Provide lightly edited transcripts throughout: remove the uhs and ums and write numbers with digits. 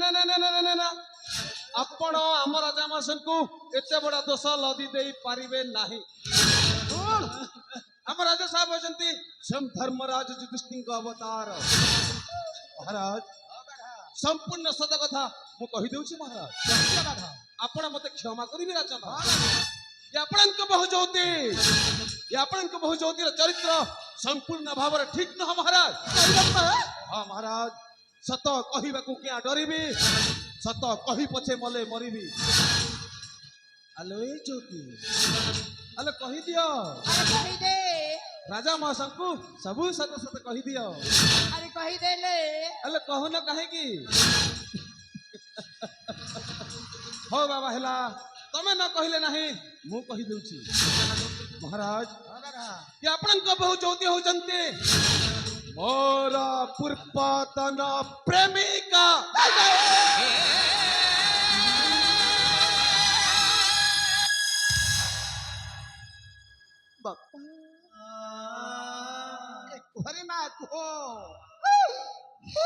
ନା ଆପଣ ଆମ ରାଜାମହାଶୟଙ୍କୁ ଏତେ ବଡ଼ ଦୋଷ ଲଦି ଦେଇ ପାରିବେ ନାହିଁ। ଆମ ରାଜା ସାହେବ ହେଉଛନ୍ତି ସ୍ୱୟଂ ଧର୍ମରାଜ ଯୁଧିଷ୍ଠିରଙ୍କ ଅବତାର। ମହାରାଜ ସମ୍ପୂର୍ଣ୍ଣ ସତ କଥା ମୁଁ କହିଦେଉଛି ମହାରାଜ, ଆପଣ ମତେ କ୍ଷମା କରିବେ ରାଜନ। ଆପଣଙ୍କ ବହୁ ଜ୍ୟୋତି ଆପଣଙ୍କ ବହୁ ଜ୍ୟୋତିର ଚରିତ୍ର ସମ୍ପୂର୍ଣ୍ଣ ଭାବରେ ଠିକ ନୁହଁ ମହାରାଜ। ହଁ ମହାରାଜ, ସତ କହିବାକୁ କିଆଁ ଡରିବି, ସତ କହି ପଛେ ମଲେ ମରିବି। ଆଲୋ ଏଇ ଜ୍ୟୋତି, ଆଲୋ କହିଦିଅ ରାଜା ମହାଶୟଙ୍କୁ ସବୁ ସତ ସତ କହିଦିଅ। ଆରେ କହିଦେଲେ ଆଲୋ କହୁନ କାହିଁକି? ହଉ ବାବା ହେଲା, ତମେ ନ କହିଲେ ନାହିଁ ମୁଁ କହିଦେଉଛି। ମହାରାଜ ଆପଣଙ୍କ ବହୁ ଜ୍ୟୋତି ହଉଛନ୍ତି ମୋର ପୂର୍ବତନ ପ୍ରେମିକା। ଘରେ ମା କୁହ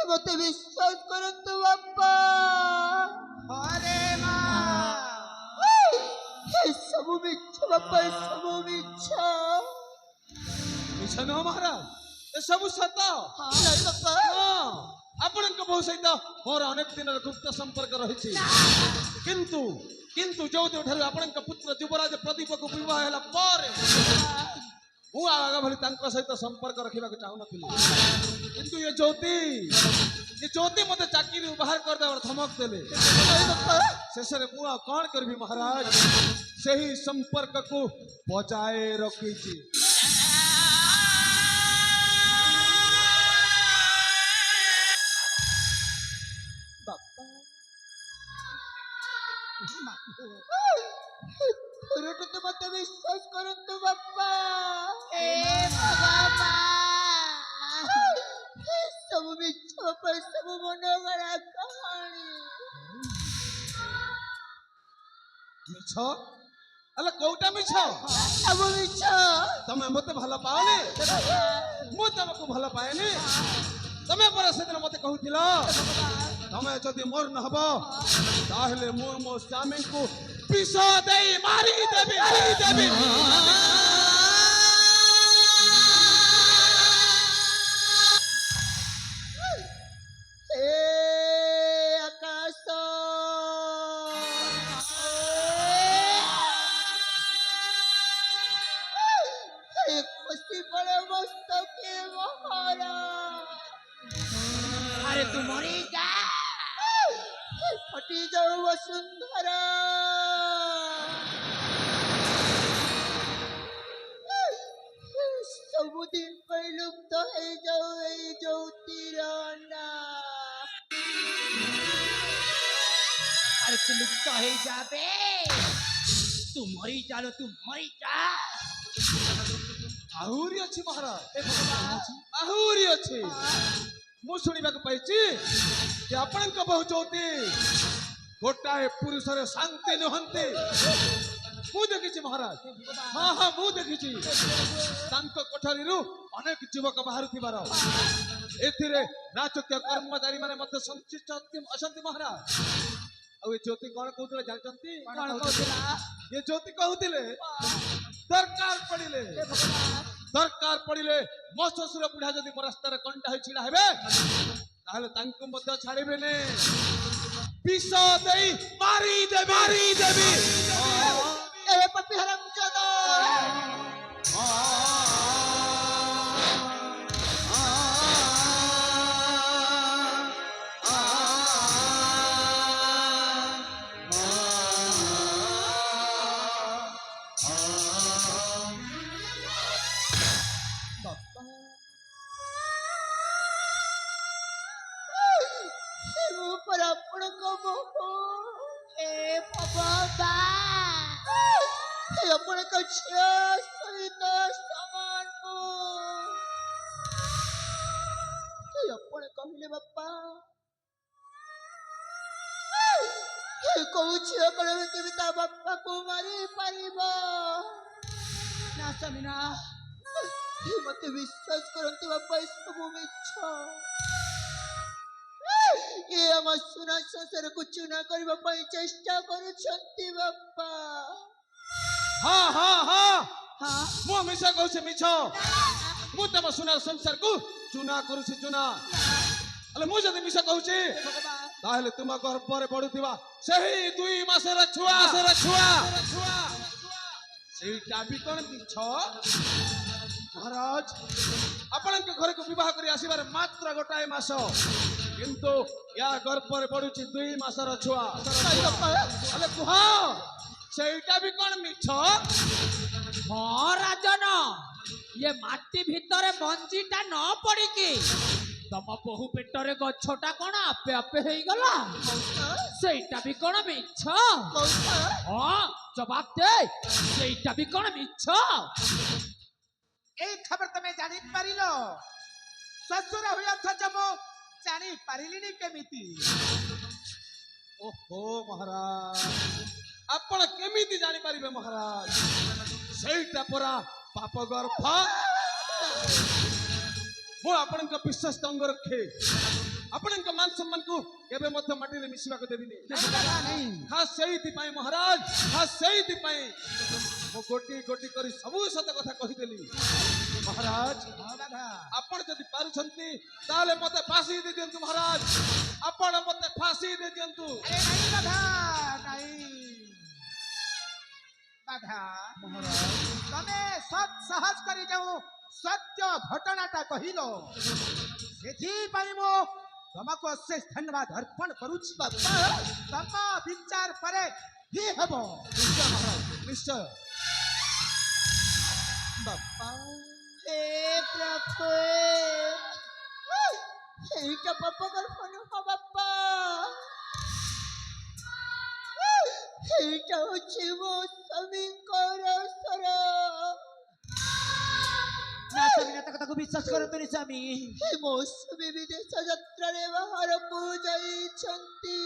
ମତେ ବିଶ୍ୱାସ କରନ୍ତୁ ବାପା। ଘରେ ମା ସବୁ ମିଛ ବାପା, ସବୁ ମିଛ। ମିଛ ନୁହଁ ମହାରାଜ, ଏସବୁ ସତ। ବାପା ଆପଣଙ୍କ ବୋହୂ ସହିତ ମୋର ଅନେକ ଦିନର ଗୁପ୍ତ ସମ୍ପର୍କ ରହିଛି, କିନ୍ତୁ କିନ୍ତୁ ଯୋଉଠାରୁ ଆପଣଙ୍କ ପୁତ୍ର ଯୁବରାଜ ପ୍ରଦୀପକୁ ବିବାହ ହେଲା ପରେ ମୁଁ ଆଗ ଭଳି ତାଙ୍କ ସହିତ ସମ୍ପର୍କ ରଖିବାକୁ ଚାହୁଁନଥିଲି। କିନ୍ତୁ ଏ ଜ୍ୟୋତି ମତେ ଚାକିରିରୁ ବାହାର କରିଦେବାର ଧମକ ଦେଲେ। ଶେଷରେ ମୁଁ ଆଉ କଣ କରିବି ମହାରାଜ, ସେହି ସମ୍ପର୍କକୁ ବଜାୟ ରଖିଛି। ତ ମତେ ବିଶ୍ୱାସ କରନ୍ତୁ ବାପା। ସବୁ ମିଛ ବାପା, ସବୁ ମନଗଳା କାହାଣୀ। ମିଛ? ଆଲେ କୋଉଟା ମିଛ? ସବୁ ମିଛ। ତମେ ମତେ ଭଲ ପାଅନି, ମୁଁ ତମକୁ ଭଲ ପାଏନି। ତମେ ପରା ସେଦିନ ମତେ କହୁଥିଲ ତମେ ଯଦି ମୋର ନ ହବ ତାହେଲେ ମୁଁ ମୋ ସ୍ୱାମୀଙ୍କୁ ବିଷ ଦେଇ ମାରିଦେବି। ଆକାଶ ଖୁସି ପড়ে মস্তকে মহারা। আরে তু মরে যা, ফটি যাও বসুন্ধরা। ସବୁଦିନ ପାଇଁ ଲୁପ୍ତ ହେଇଯାଉ ଏଇ ଜ୍ୟୋତିର ନା। अरे तू लुप्त हो जाबे, तू मरी जालो, तू मरी जा। ଆହୁରି ଅଛି ମହାରାଜ, ଆହୁରି ଅଛି। ମୁଁ ଶୁଣିବାକୁ ପାଇଛି ଯେ ଆପଣଙ୍କ ବହୁ ଜ୍ୟୋତି ଗୋଟାଏ ପୁରୁଷରେ ଶାନ୍ତି ନୁହନ୍ତି। ମୁଁ ଦେଖିଛି ମହାରାଜ, ହଁ ମୁଁ ଦେଖିଛି ତାଙ୍କ କୋଠରୀରୁ ଅନେକ ଯୁବକ ବାହାରୁଥିବାର। ଏଥିରେ ରାଜକୀୟ କର୍ମଚାରୀ ମାନେ ମଧ୍ୟ ସଂଶ୍ଳିଷ୍ଟ ଅଛନ୍ତି ମହାରାଜ। ଆଉ ଏ ଜ୍ୟୋତି କଣ କହୁଥିଲେ ଜାଣିଛନ୍ତି? ଏ ଜ୍ୟୋତି କହୁଥିଲେ ଦରକାର ପଡ଼ିଲେ ମୋ ଶ୍ୱଶୁର ବୁଢା ଯଦି ମୋ ରାସ୍ତାରେ କଣ୍ଟା ହୋଇ ଛିଡା ହେବେ ତାହେଲେ ତାଙ୍କୁ ମଧ୍ୟ ଛାଡ଼ିବେନି, ବିଷ ଦେଇ ମାରିଦେବି। ଆପଣଙ୍କ ବୋହୂ ଆପଣଙ୍କ ଝିଅ ସହିତ ସମାନ। ଆପଣ କହିଲେ ବାପା କୋଉ ଝିଅ କଣ କେବେ ତା ବାପାକୁ ମାରି ପାରିବ ନା? ସ୍ୱାମୀନା ମତେ ବିଶ୍ୱାସ କରନ୍ତୁ ବାପା, ଏସବୁ ମିଛ। ଏ ଆମ ସୁନା ସଂସାରକୁ ଚୁନା କରିବା ପାଇଁ ଚେଷ୍ଟା କରୁଛନ୍ତି ବାପା। ହଁ ହଁ ହଁ ହଁ ମୁଁ ମିଛ କହୁଛି ମିଛ। ମୁଁ ତମ ସୁନାର ସଂସାରକୁ ଚୁନା କରୁଛି ଚୁନା। ହେଲେ ମୁଁ ଯଦି ମିଛ କହୁଛି ଭଗବାନ ତାହେଲେ ତୁମ ଗର୍ଭରେ ବଢୁଥିବା ସେହି 2 ମାସର ଛୁଆ ସେଇଟା ବି କଣ ମିଛ? ମହାରାଜ ଆପଣଙ୍କ ଘରକୁ ବିବାହ କରି ଆସିବାର ମାତ୍ର ଗୋଟାଏ ମାସ, କିନ୍ତୁ ୟା ଗର୍ଭରେ ବଢୁଛି 2 ମାସର ଛୁଆ। ନାଇଁ ବାପା। ହେଲେ କୁହ ସେଇଟା ବି କଣ ମିଛ? ହଁ ରାଜନ, ଇଏ ମାଟି ଭିତରେ ମଞ୍ଜିଟା ନ ପଡିକି ତମ ବୋହୁ ପେଟରେ ଗଛଟା କଣ ଆପେ ଆପେ ହେଇଗଲା? ସେଇଟା ବି କଣ ମିଛ? ହଁ ଜବାବ ଦେ, ସେଇଟା ବି କଣ ମିଛ? এই খবর তুমি জানি পারিল? শ্বশুর হয়ে অথচ মু জানি পারিলিনি কেমিতি? ଓହୋ ମହାରାଜ, ଆପଣ କେମିତି ଜାଣିପାରିବେ ମହାରାଜ? ସେଇଟା ପରା ପାପ ଗର୍ଭ। ମୁଁ ଆପଣଙ୍କ ବିଶ୍ୱସ୍ତ ଅଙ୍ଗ ରଖେ, ଆପଣଙ୍କ ମାନ ସମ୍ମାନକୁ କେବେ ମଧ୍ୟ ମାଟିରେ ମିଶିବାକୁ ଦେବିନି। ଖାସ୍ ସେଇଥିପାଇଁ ମହାରାଜ, ଖାସ୍ ସେଇଥିପାଇଁ ମୁଁ ଗୋଟି ଗୋଟି କରି ସବୁ ସତ କଥା କହିଦେଲି। ମହାରାଜ ଆପଣ ଯଦି ପାରୁଛନ୍ତି ତାହେଲେ ମତେ ଫାଶୀ ଦେଇ ଦିଅନ୍ତୁ ମହାରାଜ, ଆପଣ ମତେ ଫାଶୀ ଦେଇ ଦିଅନ୍ତୁ। আরে নাই বাধা নাই বাধা। তুমি সৎ সাহস করে যাও সত্য ঘটনাটা কহিল, ସେଥିପାଇଁ ମୁଁ ତମକୁ ଅଶେଷ ଧନ୍ୟବାଦ ଅର୍ପଣ କରୁଛି ବାପା। ତମ ବିଚାର ପରେ ହିଁ ହେବ। ନିଶ୍ଚୟ ମହାରାଜ, ନିଶ୍ଚୟ। ବାପା ହେ ପ୍ରଭୁ, এইটা পাপ গর্ভ নহ বাপা, এইটা হচ্ছে ମୋ ସ୍ୱାମୀଙ୍କର ସ୍ୱର। ନା ସ୍ୱାମୀ, ନା ତାକୁ ବିଶ୍ୱାସ କରନ୍ତୁନି ସ୍ୱାମୀ। ଏ ମୋ ସ୍ୱାମୀ ବିଦେଶ ଯାତ୍ରାରେ ବାହାରକୁ ଯାଇଛନ୍ତି।